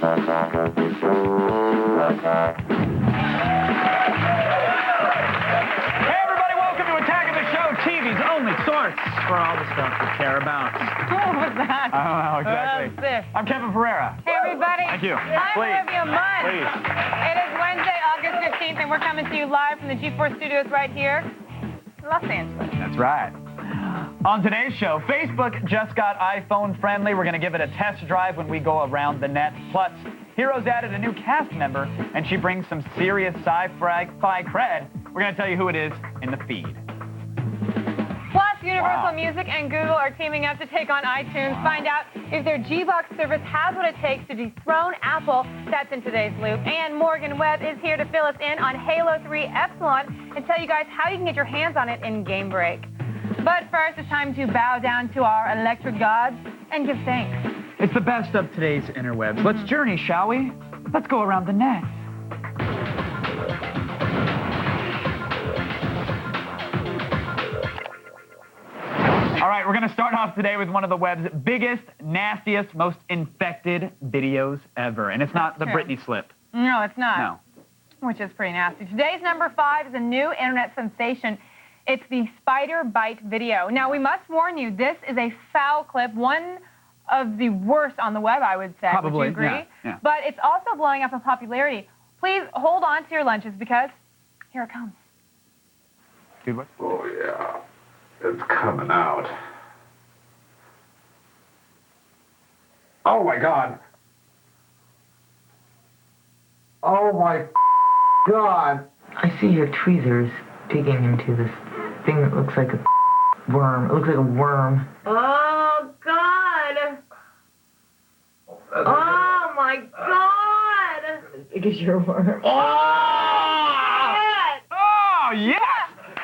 everybody, welcome to Attack of the Show, TV's only source for all the stuff we care about. What was that? I don't know exactly. I'm Kevin Ferreira. Hey, everybody. Thank you. I'm Olivia Munn. Please. It is Wednesday, August 15th, and we're coming to you live from the G4 studios right here in Los Angeles. That's right. On today's show, Facebook just got iPhone friendly. We're going to give it a test drive when we go around the net. Plus, Heroes added a new cast member, and she brings some serious sci-fi cred. We're going to tell you who it is in the feed. Plus, Universal Music and Google are teaming up to take on iTunes. Find out if their G-Box service has what it takes to dethrone Apple. That's in today's loop. And Morgan Webb is here to fill us in on Halo 3 Epsilon and tell you guys how you can get your hands on it in Game Break. But first, it's time to bow down to our electric gods and give thanks. It's the best of today's interwebs. Let's journey, shall we? Let's go around the net. All right, we're going to start off today with one of the web's biggest, nastiest, most infected videos ever. And it's not the Britney slip. No, it's not. No. Which is pretty nasty. Today's number 5 is a new internet sensation. It's the spider bite video. Now, we must warn you, this is a foul clip, one of the worst on the web, I would say. Probably, would you agree? Yeah. But it's also blowing up in popularity. Please hold on to your lunches because here it comes. Dude, what? Oh, yeah. It's coming out. Oh, my God. Oh, my God. I see your tweezers digging into this thing that looks like a worm. It looks like a worm. Oh, God. Oh, my God. Because you're a worm. Oh, yes!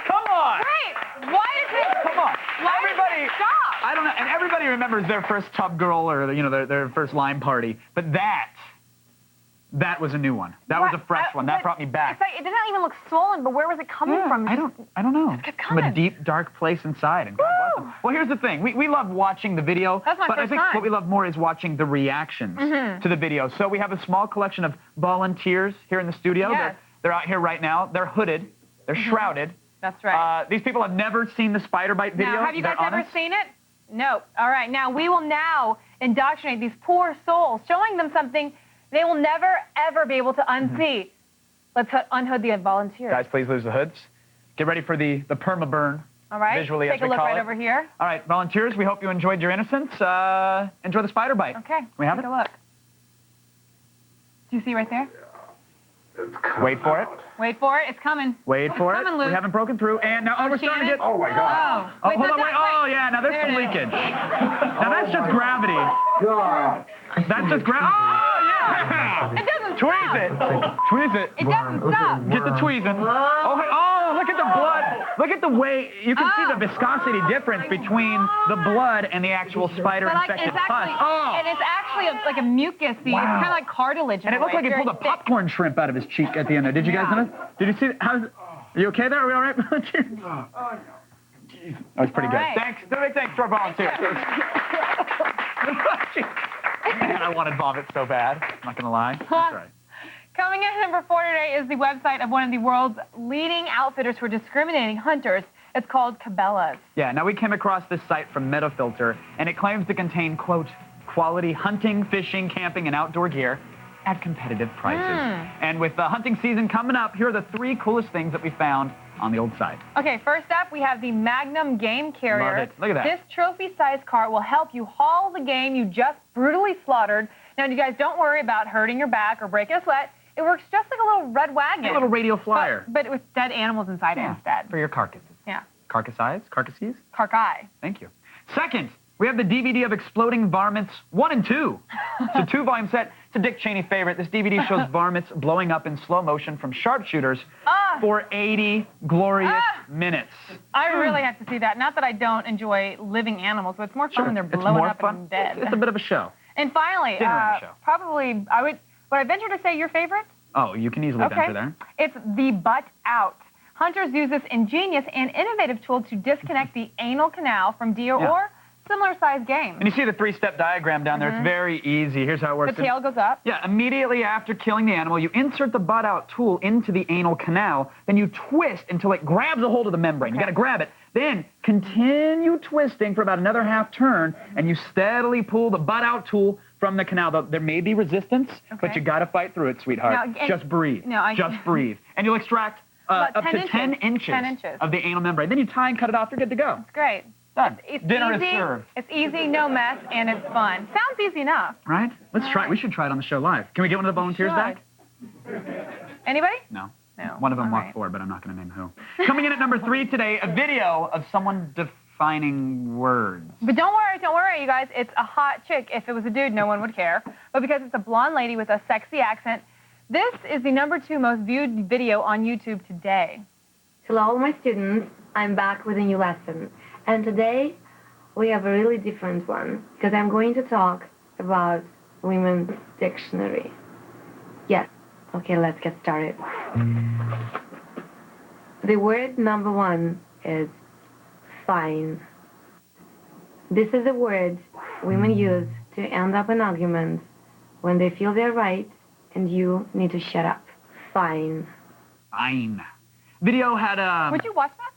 Come on! Wait, why is it? Come on. Why Everybody, does it stop? I don't know, and everybody remembers their first Tub Girl or, you know, their first Lime Party. But that was a new one. That was a fresh one. That brought me back. It's like, it didn't even look swollen, but where was it coming from? I don't know. Just kept From a coming. deep, dark place inside. And God bless them. Well, here's the thing. We love watching the video. That's my but I first think time. what we love more is watching the reactions to the video. So we have a small collection of volunteers here in the studio. Yes. They're out here right now. They're hooded. They're shrouded. That's right. These people have never seen the spider bite video. Now, have you guys They're ever honest. seen it? No. All right. Now, we will now indoctrinate these poor souls, showing them something they will never, ever be able to unsee. Let's unhood the volunteers. Guys, please lose the hoods. Get ready for the perma-burn. All right. Visually, Take as a we look call right it. over here. All right, volunteers, we hope you enjoyed your innocence. Enjoy the spider bite. Okay. We have Take it? a look. Do you see right there? It's coming Wait for it. out. Wait for it. It's coming. Wait for it. Coming, Luke. We haven't broken through. And now, we're starting to get... Oh, my God. Oh. Oh, hold on, wait. Oh, yeah, now there's There some it is. leakage. Now, that's just gravity. God. That's just gravity. Oh, yeah! It doesn't Tweeze stop. it. Tweeze it. It doesn't stop. Get the tweezing. Oh, look at the blood. Look at the way... You can see the viscosity difference between the blood and the actual But like, spider-infected it's pus. actually, Oh! and it's actually like a mucusy. Wow. It's kind of like cartilage. And it looked like he pulled a popcorn shrimp out of his cheek at the end there. Did you guys notice? Did you see? Are you okay there? Are we all right, volunteers? That was pretty All good. right. Thanks. Thanks to our volunteers. Man, I wanted vomit so bad. I'm not going to lie. That's all right. Coming in at number 4 today is the website of one of the world's leading outfitters for discriminating hunters. It's called Cabela's. Yeah, now we came across this site from Metafilter, and it claims to contain, quote, quality hunting, fishing, camping, and outdoor gear at competitive prices. And with the hunting season coming up, here are the 3 coolest things that we found on the old site. Okay, first up, we have the Magnum Game Carrier. Love it. Look at that. This trophy-sized cart will help you haul the game you just brutally slaughtered. Now, you guys don't worry about hurting your back or breaking a sweat. It works just like a little red wagon. A little radio flyer. But with dead animals inside it instead. For your carcasses. Yeah. Carcasses? Carcai. Thank you. Second, we have the DVD of Exploding Varmints 1 and 2. It's a 2-volume set. It's a Dick Cheney favorite. This DVD shows varmints blowing up in slow motion from sharpshooters for 80 glorious minutes. I really have to see that. Not that I don't enjoy living animals, but it's more fun when they're blowing up and dead. It's a bit of a show. And finally, show. probably, would I venture to say your favorite? Oh, you can easily venture there. It's the butt out. Hunters use this ingenious and innovative tool to disconnect the anal canal from deer or similar size game. And you see the 3-step diagram down there. It's very easy. Here's how it works. The tail goes up. Yeah, immediately after killing the animal, you insert the butt out tool into the anal canal, then you twist until it grabs a hold of the membrane. You got to grab it. Then continue twisting for about another half turn, and you steadily pull the butt out tool from the canal. There may be resistance, but you got to fight through it, sweetheart. Now, just breathe. Just breathe. And you'll extract up to 10 inches of the anal membrane. Then you tie and cut it off. You're good to go. It's great. Done. It's Dinner easy, is served. It's easy, no mess, and it's fun. Sounds easy enough. Right? Let's try it. We should try it on the show live. Can we get one of the volunteers back? Anybody? No. No. One of them walked forward, but I'm not going to name who. Coming in at number 3 today, a video of someone defining words. But don't worry, you guys. It's a hot chick. If it was a dude, no one would care. But because it's a blonde lady with a sexy accent, this is the number 2 most viewed video on YouTube today. Hello, all my students. I'm back with a new lesson. And today, we have a really different one, because I'm going to talk about women's dictionary. Yes. Okay, let's get started. The word number 1 is fine. This is a word women use to end up in arguments when they feel they're right and you need to shut up. Fine. Fine. Video had a... Would you watch that?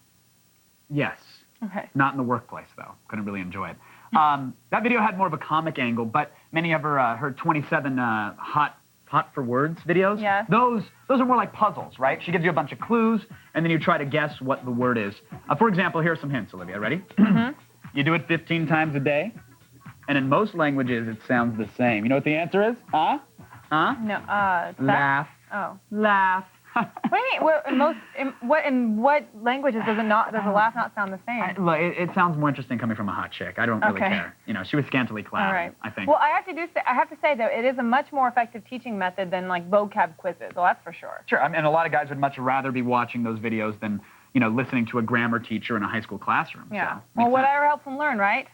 Yes. Okay. Not in the workplace, though. Couldn't really enjoy it. That video had more of a comic angle, but many of her 27 hot for words videos. Yes. Those are more like puzzles, right? She gives you a bunch of clues, and then you try to guess what the word is. For example, here are some hints, Olivia. Ready? You do it 15 times a day, and in most languages, it sounds the same. You know what the answer is? Huh? Huh? No. Laugh. Oh. Laugh. What do you mean? In what languages does a laugh not sound the same? Look, it sounds more interesting coming from a hot chick. I don't really care. You know, she was scantily clad. All right. I think. Well, I have to say though, it is a much more effective teaching method than like vocab quizzes. Well, that's for sure. Sure. I mean, and a lot of guys would much rather be watching those videos than, you know, listening to a grammar teacher in a high school classroom. Yeah. So, Well, whatever helps them learn, right?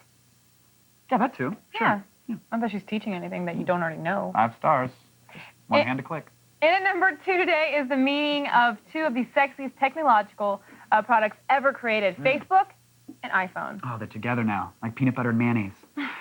Yeah, that too. Sure. Yeah. Not that she's teaching anything that you don't already know. 5 stars. Just one hand to click. And at number 2 today is the meaning of 2 of the sexiest technological products ever created, Facebook and iPhone. Oh, they're together now, like peanut butter and mayonnaise.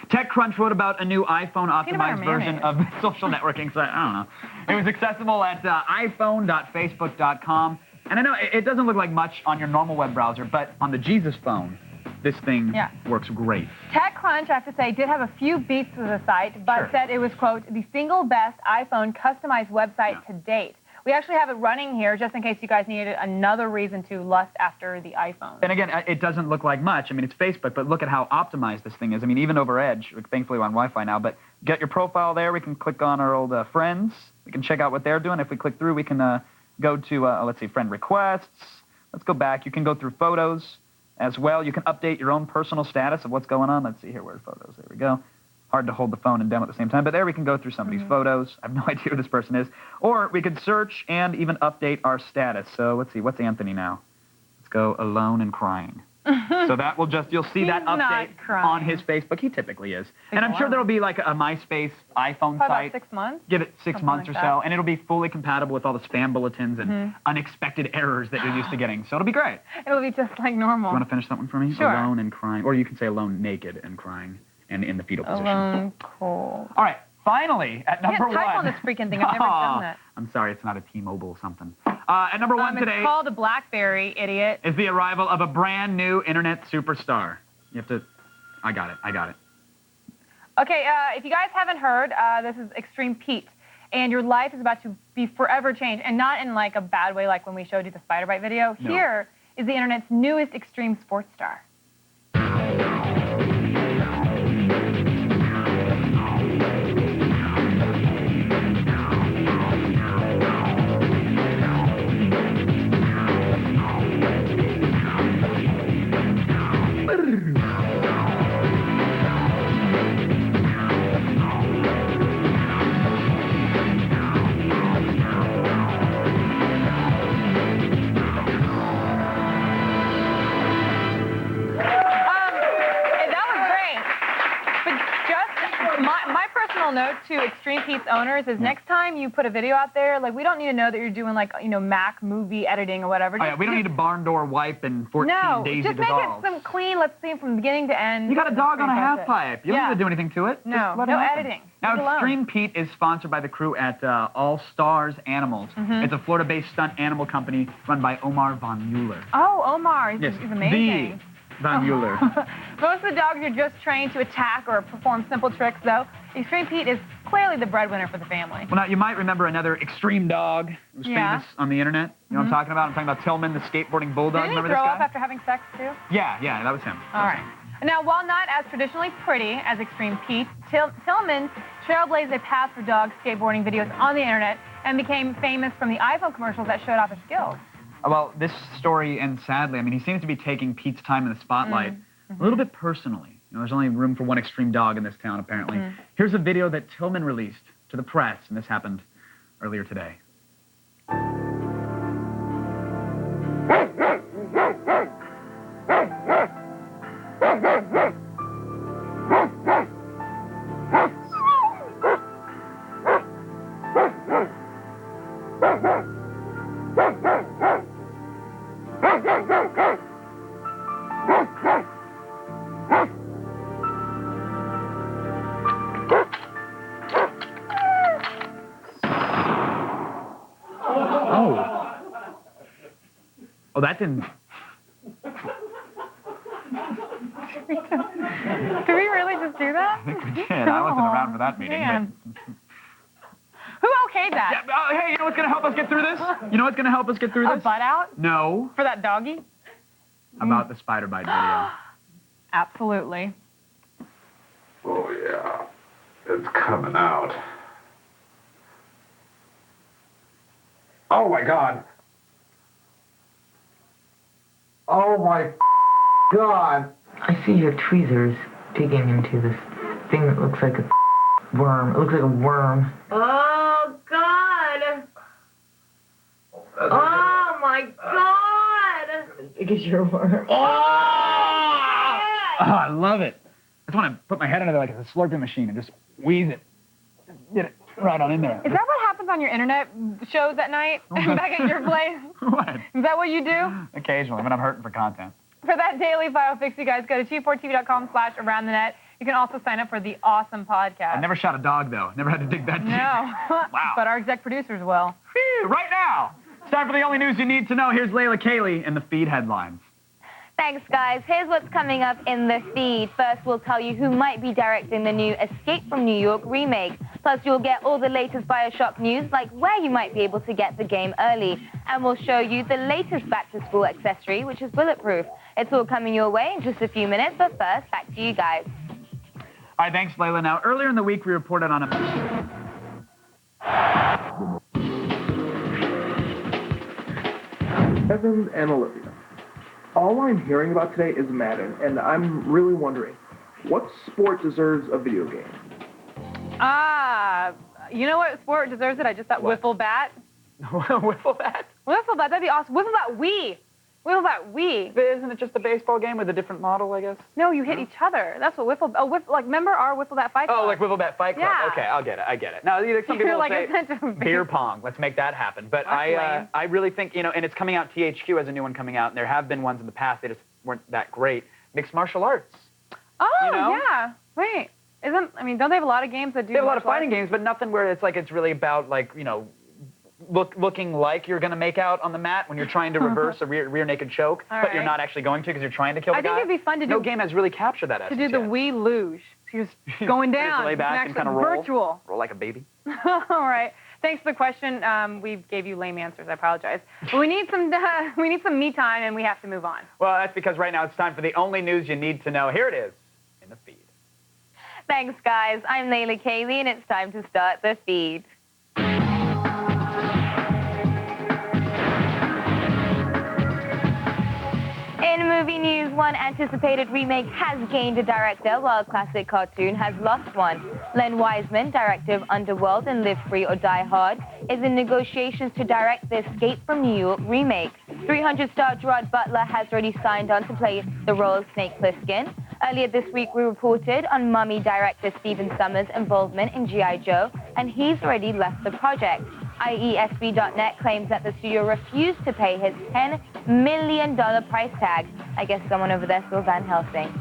TechCrunch wrote about a new iPhone-optimized version of the social networking site. I don't know. It was accessible at iphone.facebook.com. And I know it doesn't look like much on your normal web browser, but on the Jesus phone, this thing works great. TechCrunch, I have to say, did have a few beats to the site, but said it was, quote, the single best iPhone customized website to date. We actually have it running here just in case you guys needed another reason to lust after the iPhone. And again, it doesn't look like much. I mean, it's Facebook, but look at how optimized this thing is. I mean, even over Edge, thankfully we're on Wi-Fi now, but get your profile there. We can click on our old friends. We can check out what they're doing. If we click through, we can go to, let's see, friend requests. Let's go back. You can go through photos as well. You can update your own personal status of what's going on. Let's see here, where are photos? There we go. Hard to hold the phone and demo at the same time, but there we can go through somebody's photos. I have no idea who this person is. Or we could search and even update our status. So let's see, what's Anthony now? Let's go alone and crying. So that will just, you'll see that update on his Facebook. He typically is. And I'm sure there'll be like a MySpace iPhone site. About 6 months? Give it 6 months or so, and it'll be fully compatible with all the spam bulletins and unexpected errors that you're used to getting. So it'll be great. It'll be just like normal. You want to finish that one for me? Sure. Alone and crying. Or you can say alone naked and crying and in the fetal position. Alone, cold. All right. Finally, at number 1. You can't type on this freaking thing. I've never done that. I'm sorry, it's not a T-Mobile something. At number 1 today... It's called a BlackBerry, idiot. ...is the arrival of a brand new internet superstar. You have to... I got it. Okay, if you guys haven't heard, this is Extreme Pete. And your life is about to be forever changed. And not in like a bad way like when we showed you the spider bite video. No. Here is the internet's newest extreme sports star. personal note to Extreme Pete's owners is next time you put a video out there, like, we don't need to know that you're doing, like, you know, Mac movie editing or whatever. Oh, yeah, we don't need a barn door wipe and 14 days just to make dissolve. it some clean, let's see, from beginning to end. You got a dog on a half pipe. pipe. You don't need to do anything to it. No, Just let it no happen. editing. Now, Leave it alone. Extreme Pete is sponsored by the crew at All Stars Animals. It's a Florida-based stunt animal company run by Omar Von Mueller. Oh, Omar, he's Yes, amazing. the Von Mueller. Most of the dogs are just trained to attack or perform simple tricks, though. Extreme Pete is clearly the breadwinner for the family. Well, now, you might remember another extreme dog who was famous on the internet. You know what I'm talking about? I'm talking about Tillman, the skateboarding bulldog. Didn't he Remember throw this up guy? after having sex, too? Yeah, that was him. All right. Now, while not as traditionally pretty as Extreme Pete, Tillman trailblazed a path for dog skateboarding videos on the internet and became famous from the iPhone commercials that showed off his skills. Well, this story ends sadly. I mean, he seems to be taking Pete's time in the spotlight a little bit personally. You know, there's only room for one extreme dog in this town, apparently. Here's a video that Tillman released to the press, and this happened earlier today. Oh, that didn't... Did we really just do that? I think we did. I wasn't around for that meeting. Man. Who okayed that? Yeah, hey, you know what's going to help us get through this? You know what's going to help us get through A this? butt out? No. For that doggy? About the spider bite video. Absolutely. Oh, yeah. It's coming out. Oh, my God. Oh, my God. I see your tweezers digging into this thing that looks like a worm. It looks like a worm. Oh, God. Oh, my God. Because you're a worm. Oh, I love it. I just want to put my head under there like it's a slurping machine and just wheeze it. Just get it right on in there. Is that what happens on your internet shows at night? Back at your place? What? Is that what you do? Occasionally, when I'm hurting for content. For that daily file fix, you guys go to G4TV.com/aroundthenet. You can also sign up for the awesome podcast. I never shot a dog, though. Never had to dig that deep. No. Wow. But our exec producers will. Phew, right now, it's time for the only news you need to know. Here's Layla Cayley in the feed headlines. Thanks, guys. Here's what's coming up in the feed. First, we'll tell you who might be directing the new Escape from New York remake. Plus, you'll get all the latest Bioshock news, like where you might be able to get the game early. And we'll show you the latest back-to-school accessory, which is bulletproof. It's all coming your way in just a few minutes, but first, back to you guys. All right, thanks, Layla. Now, earlier in the week, we reported on a... Evans and Olivia. All I'm hearing about today is Madden, and I'm really wondering, what sport deserves a video game? You know what sport deserves it? I just thought wiffle bat. Wiffle bat? Wiffle bat, that'd be awesome. Wiffle bat Wii. Wiffle bat Wii. But isn't it just a baseball game with a different model, I guess? No, you hit each other. That's what wiffle. Like remember our wiffle bat fight club? Oh, like Wiffle Bat Fight Club. Yeah. Okay, I get it. Now, some people You're like say a sense of beer pong. Let's make that happen. But That's I really think, and it's coming out. THQ has a new one coming out, and there have been ones in the past. They just weren't that great. Mixed martial arts. Oh, know? yeah. Wait. Don't they have a lot of games that do They have a lot of martial fighting games, but nothing where it's really about looking like you're going to make out on the mat when you're trying to reverse a rear naked choke, All but you're right. not actually going to because you're trying to kill the guy. I think it'd be fun to do. No game has really captured that To essence do the yet. Wii luge. So you're just going You just down. lay back and kind of roll. Virtual. Roll like a baby. All right. Thanks for the question. We gave you lame answers. I apologize. But we need some me time, and we have to move on. Well, that's because right now it's time for the only news you need to know. Here it is in the feed. Thanks, guys. I'm Layla Cayley, and it's time to start the feed. In movie news, one anticipated remake has gained a director, while a classic cartoon has lost one. Len Wiseman, director of Underworld and Live Free or Die Hard, is in negotiations to direct the Escape from New York remake. 300-star Gerard Butler has already signed on to play the role of Snake Plissken. Earlier this week, we reported on Mummy director Stephen Summers' involvement in G.I. Joe, and he's already left the project. IESB.net claims that the studio refused to pay his $10 million price tag. I guess someone over there saw Van Helsing.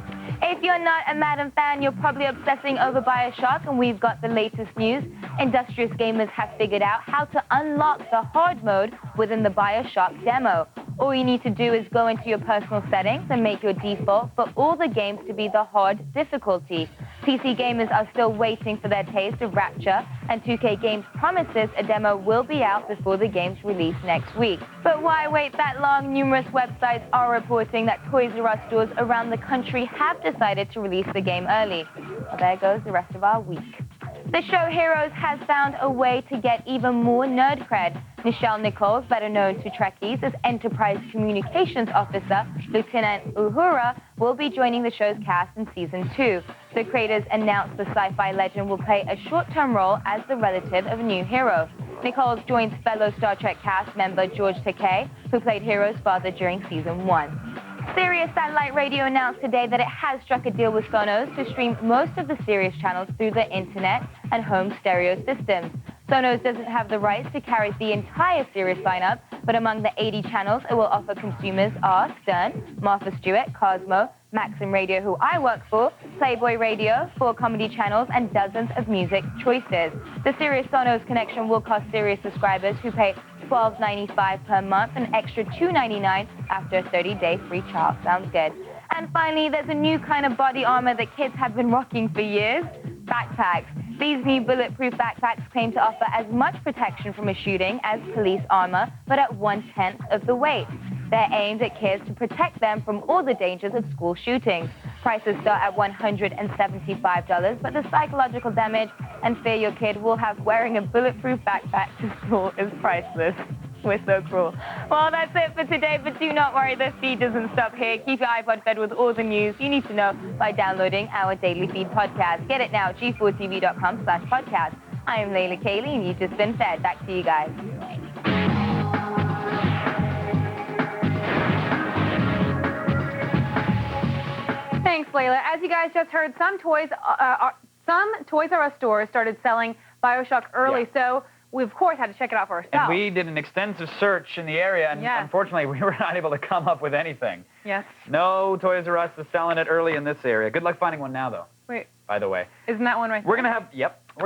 If you're not a Madden fan, you're probably obsessing over BioShock, and we've got the latest news. Industrious gamers have figured out how to unlock the hard mode within the BioShock demo. All you need to do is go into your personal settings and make your default for all the games to be the hard difficulty. PC gamers are still waiting for their taste of Rapture, and 2K Games promises a demo will be out before the game's release next week. But why wait that long? Numerous websites are reporting that Toys R Us stores around the country have decided to release the game early. Well, there goes the rest of our week. The show Heroes has found a way to get even more nerd cred. Nichelle Nichols, better known to Trekkies as Enterprise Communications Officer Lieutenant Uhura, will be joining the show's cast in Season 2. The creators announced the sci-fi legend will play a short-term role as the relative of a new hero. Nichols joins fellow Star Trek cast member George Takei, who played Hero's father during Season 1. Sirius Satellite Radio announced today that it has struck a deal with Sonos to stream most of the Sirius channels through the internet and home stereo systems. Sonos doesn't have the rights to carry the entire Sirius lineup, but among the 80 channels it will offer consumers are Stern, Martha Stewart, Cosmo, Maxim Radio, who I work for, Playboy Radio, 4 comedy channels, and dozens of music choices. The Sirius Sonos connection will cost Sirius subscribers who pay $12.95 per month, an extra $2.99 after a 30-day free trial. Sounds good. And finally, there's a new kind of body armor that kids have been rocking for years: backpacks. These new bulletproof backpacks claim to offer as much protection from a shooting as police armor, but at 1/10 of the weight. They're aimed at kids to protect them from all the dangers of school shootings. Prices start at $175, but the psychological damage and fear your kid will have wearing a bulletproof backpack to school is priceless. We're so cruel. Well, that's it for today, but do not worry, the feed doesn't stop here. Keep your iPod fed with all the news you need to know by downloading our Daily Feed podcast. Get it now at g4tv.com/podcast. I am Layla Kaylee, and you've just been fed. Back to you guys. Thanks, Layla. As you guys just heard, some Toys R Us stores started selling BioShock early, so we, of course, had to check it out for ourselves. And we did an extensive search in the area, and unfortunately, we were not able to come up with anything. Yes. No Toys R Us is selling it early in this area. Good luck finding one now, though. Wait. By the way. Isn't that one right there? We're going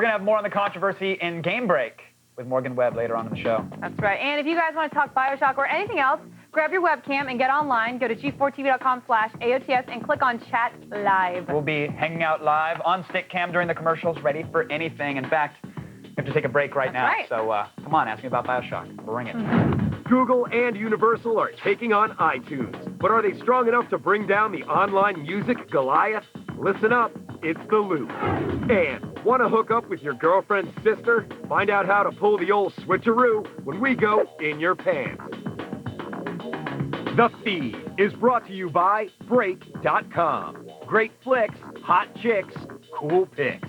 to have more on the controversy in Game Break with Morgan Webb later on in the show. That's right. And if you guys want to talk BioShock or anything else, grab your webcam and get online. Go to g4tv.com/AOTS and click on Chat Live. We'll be hanging out live on Stickcam during the commercials, ready for anything. In fact, we have to take a break right now. Right. So come on, ask me about BioShock. Bring it. Google and Universal are taking on iTunes. But are they strong enough to bring down the online music Goliath? Listen up, it's The Loop. And want to hook up with your girlfriend's sister? Find out how to pull the old switcheroo when we go in your pants. The Feed is brought to you by Break.com. Great flicks, hot chicks, cool pics.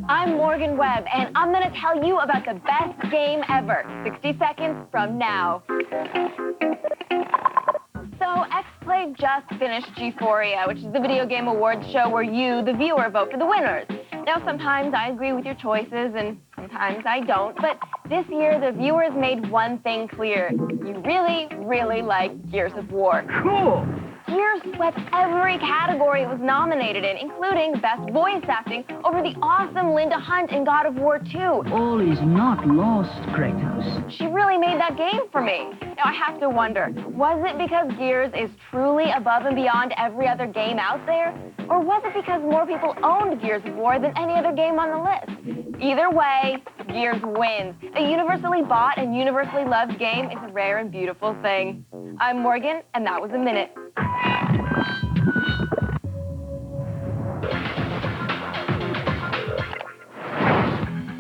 I'm Morgan Webb, and I'm going to tell you about the best game ever, 60 seconds from now. So, X-Play just finished G4ia, which is the video game awards show where you, the viewer, vote for the winners. Now, sometimes I agree with your choices, and sometimes I don't, but this year the viewers made one thing clear. You really, really like Gears of War. Cool! Gears swept every category it was nominated in, including Best Voice Acting over the awesome Linda Hunt in God of War 2. All is not lost, Kratos. She really made that game for me. Now, I have to wonder, was it because Gears is truly above and beyond every other game out there? Or was it because more people owned Gears of War than any other game on the list? Either way, Gears wins. A universally bought and universally loved game is a rare and beautiful thing. I'm Morgan, and that was A Minute.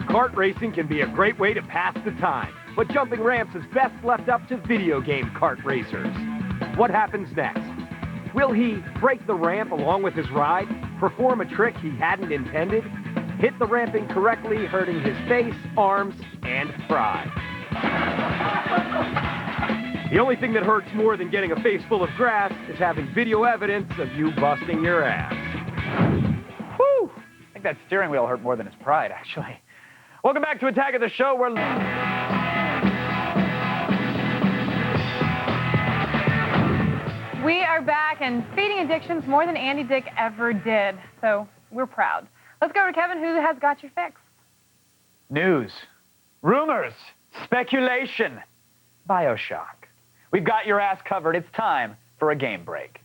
Kart racing can be a great way to pass the time, but jumping ramps is best left up to video game kart racers. What happens next? Will he break the ramp along with his ride, perform a trick he hadn't intended, hit the ramp incorrectly, hurting his face, arms, and pride? The only thing that hurts more than getting a face full of grass is having video evidence of you busting your ass. Whew! I think that steering wheel hurt more than his pride, actually. Welcome back to Attack of the Show, where... We are back and feeding addictions more than Andy Dick ever did. So we're proud. Let's go to Kevin, who has got your fix. News, rumors, speculation, BioShock. We've got your ass covered. It's time for a game break.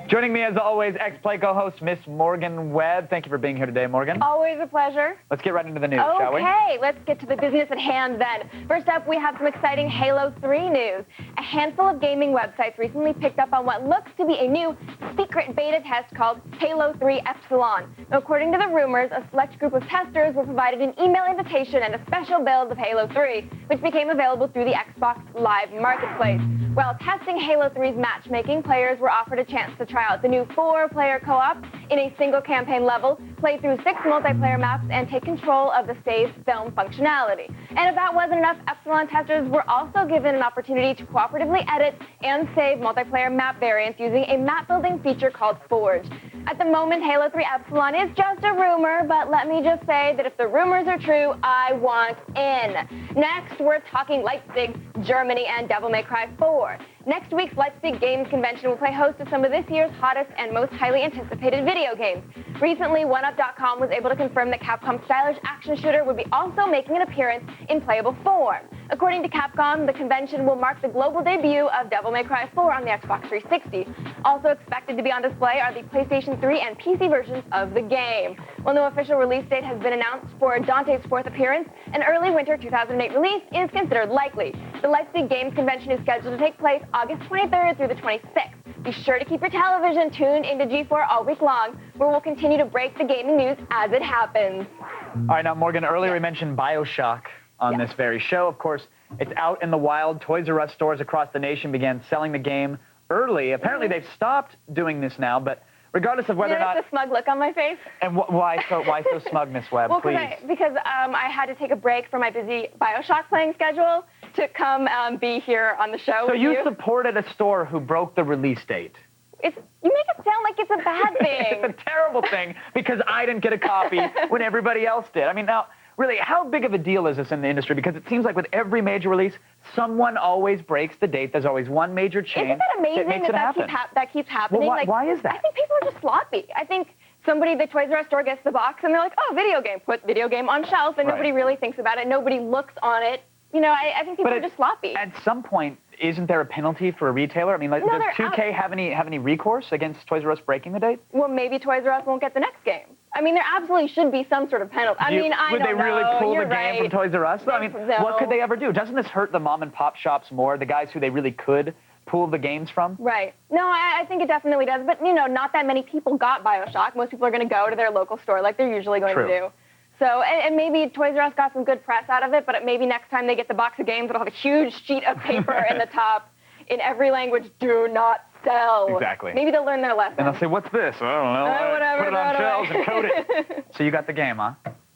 Joining me, as always, X-Play co-host Miss Morgan Webb. Thank you for being here today, Morgan. Always a pleasure. Let's get right into the news, shall we? Okay, let's get to the business at hand then. First up, we have some exciting Halo 3 news. A handful of gaming websites recently picked up on what looks to be a new secret beta test called Halo 3 Epsilon. Now, according to the rumors, a select group of testers were provided an email invitation and a special build of Halo 3, which became available through the Xbox Live Marketplace. While testing Halo 3's matchmaking, players were offered a chance to try out the new 4-player co-op in a single campaign level, play through 6 multiplayer maps, and take control of the save film functionality. And if that wasn't enough, Epsilon testers were also given an opportunity to cooperatively edit and save multiplayer map variants using a map building feature called Forge. At the moment, Halo 3 Epsilon is just a rumor, but let me just say that if the rumors are true, I want in. Next, we're talking Leipzig, Germany, and Devil May Cry 4. Next week's Leipzig Games Convention will play host to some of this year's hottest and most highly anticipated video games. Recently, OneUp.com was able to confirm that Capcom's stylish action shooter would be also making an appearance in playable form. According to Capcom, the convention will mark the global debut of Devil May Cry 4 on the Xbox 360. Also expected to be on display are the PlayStation 3 and PC versions of the game. While no official release date has been announced for Dante's 4th appearance, an early winter 2008 release is considered likely. The Leipzig Games Convention is scheduled to take place August 23rd through the 26th. Be sure to keep your television tuned into G4 all week long, where we'll continue to break the gaming news as it happens. All right, now, Morgan, earlier we mentioned BioShock on this very show. Of course, it's out in the wild. Toys R Us stores across the nation began selling the game early. Apparently, they've stopped doing this now, but regardless of whether or not... the smug look on my face? And why so smug, Miss Webb, well, please? Because I had to take a break from my busy BioShock playing schedule to come be here on the show So with you supported a store who broke the release date? You make it sound like it's a bad thing. It's a terrible thing because I didn't get a copy when everybody else did. I mean, now, really, how big of a deal is this in the industry? Because it seems like with every major release, someone always breaks the date. There's always one major chain Isn't that amazing that makes it happen. that keeps happening? Well, why is that? I think people are just sloppy. I think the Toys R Us store gets the box and they're like, oh, video game, put video game on shelf, and nobody really thinks about it. Nobody looks on it. You know, I think people are just sloppy. At some point, isn't there a penalty for a retailer? I mean, like, does 2K have any recourse against Toys R Us breaking the date? Well, maybe Toys R Us won't get the next game. I mean, there absolutely should be some sort of penalty. I mean, I don't know. Would they really pull the game right. from Toys R Us? I mean, what could they ever do? Doesn't this hurt the mom and pop shops more, the guys who they really could pull the games from? Right. No, I think it definitely does. But, you know, not that many people got BioShock. Most people are going to go to their local store like they're usually going to do. So, and maybe Toys R Us got some good press out of it, but maybe next time they get the box of games, it'll have a huge sheet of paper in the top in every language, do not sell. Exactly. Maybe they'll learn their lesson. And they'll say, what's this? I don't know. Whatever, put it on shelves and code it. So you got the game, huh?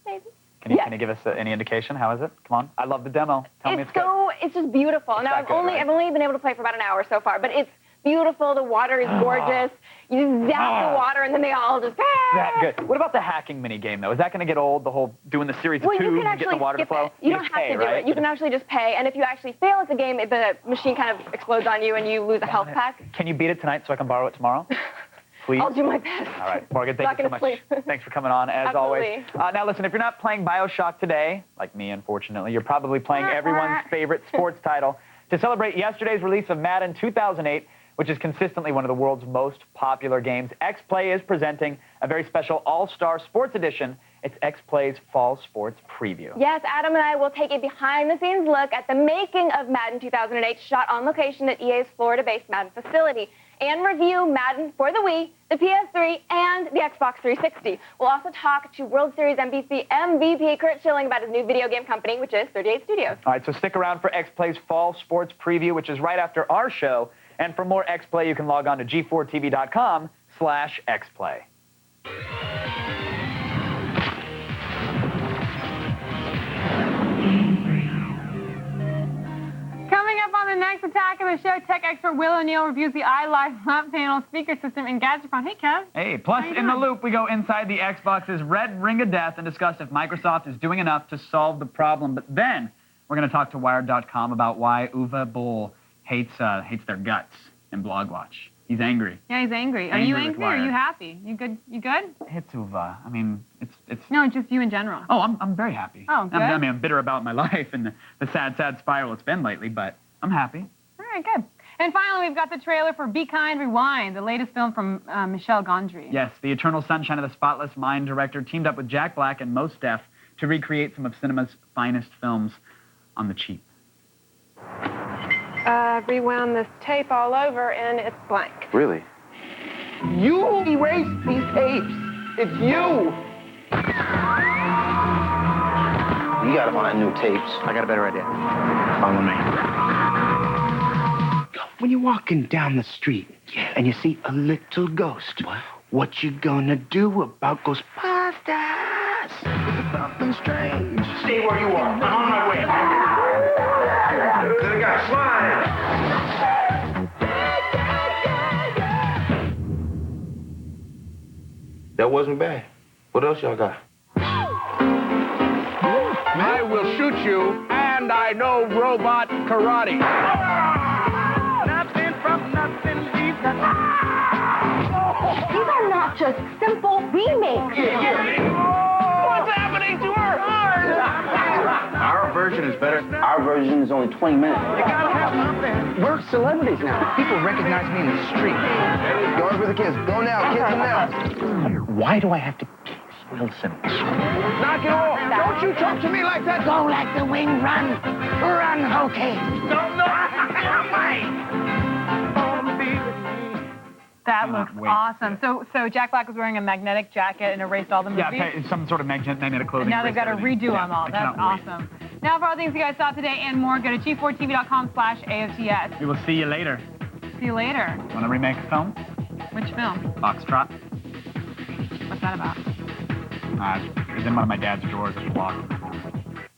Maybe. Can you give us any indication? How is it? Come on. I love the demo. Tell me it's good. It's just beautiful. Now, I've only been able to play for about an hour so far, but it's beautiful. The water is gorgeous. You zap the water, and then they all just... That good. What about the hacking mini game, though? Is that going to get old, the whole doing the series of tubes and getting the water to flow? You don't have to do it. You can actually just pay, and if you actually fail at the game, the machine kind of explodes on you, and you lose a health pack. Can you beat it tonight so I can borrow it tomorrow? Please? I'll do my best. All right, Morgan, thank you so much. Thanks for coming on, as always. Now, listen, if you're not playing BioShock today, like me, unfortunately, you're probably playing everyone's favorite sports title. To celebrate yesterday's release of Madden 2008, which is consistently one of the world's most popular games, X-Play is presenting a very special all-star sports edition. It's X-Play's Fall Sports Preview. Yes, Adam and I will take a behind-the-scenes look at the making of Madden 2008, shot on location at EA's Florida-based Madden facility, and review Madden for the Wii, the PS3, and the Xbox 360. We'll also talk to World Series MVP Kurt Schilling about his new video game company, which is 38 Studios. All right, so stick around for X-Play's Fall Sports Preview, which is right after our show. And for more X-Play, you can log on to g4tv.com/Xplay. Coming up on the next attack of the show, tech expert Will O'Neill reviews the iLive lap panel, speaker system, and gadget phone. Hey, Kev. Hey, plus in the loop, we go inside the Xbox's red ring of death and discuss if Microsoft is doing enough to solve the problem. But then we're going to talk to Wired.com about why Uwe Boll hates their guts in Blogwatch. He's angry. Yeah, he's angry. Are you angry or are you happy? You good? You good? It's Uwe. I mean, it's... No, just you in general. Oh, I'm very happy. Oh, good. I'm bitter about my life and the sad spiral it's been lately, but I'm happy. All right, good. And finally, we've got the trailer for Be Kind, Rewind, the latest film from Michel Gondry. Yes, the Eternal Sunshine of the Spotless Mind director teamed up with Jack Black and Mos Def to recreate some of cinema's finest films on the cheap. Rewound this tape all over, and it's blank. Really? You erased these tapes. It's you. You gotta find new tapes. I got a better idea. Follow me. When you're walking down the street and you see a little ghost, what you gonna do about Ghostbusters? It's something strange. Stay where you are. I'm on my way. Little guy, slide. That wasn't bad. What else y'all got? I will shoot you, and I know robot karate. Nothing from nothing leaves nothing. These are not just simple remakes. What's happening to her heart? Our version is better. Our version is only 20 minutes. You gotta have something. We're celebrities now. People recognize me in the street. Going for the kiss. Go now. Kiss them now. Why do I have to kiss Wilson? Knock it off. Don't you talk to me like that. Go like the wind. Run. Run, okay. Don't know. That looks awesome. So Jack Black was wearing a magnetic jacket and erased all the movies? Yeah, some sort of magnetic clothing. And now they've got to redo them all. That's awesome. Now for all the things you guys saw today and more, go to g4tv.com/AOTS. We will see you later. See you later. Want to remake a film? Which film? Foxtrot. What's that about? It's in one of my dad's drawers at the locker.